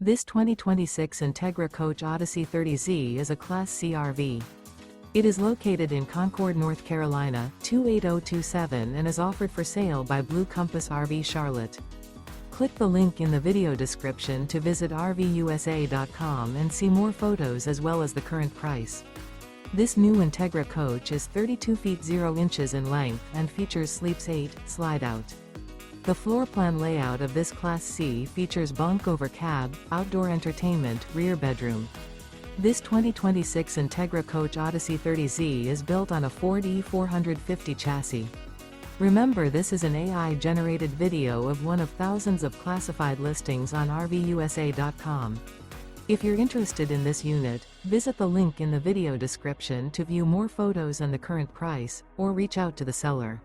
This 2026 Entegra Coach Odyssey 30Z is a Class C RV. It is located in Concord, North Carolina, 28027 and is offered for sale by Blue Compass RV Charlotte. Click the link in the video description to visit RVUSA.com and see more photos as well as the current price. This new Entegra Coach is 32 feet 0 inches in length and features Sleeps 8, Slideout. The floor plan layout of this Class C features bunk over cab, outdoor entertainment, rear bedroom. This 2026 Entegra Coach Odyssey 30Z is built on a Ford E450 chassis. Remember, this is an AI-generated video of one of thousands of classified listings on RVUSA.com. If you're interested in this unit, visit the link in the video description to view more photos and the current price, or reach out to the seller.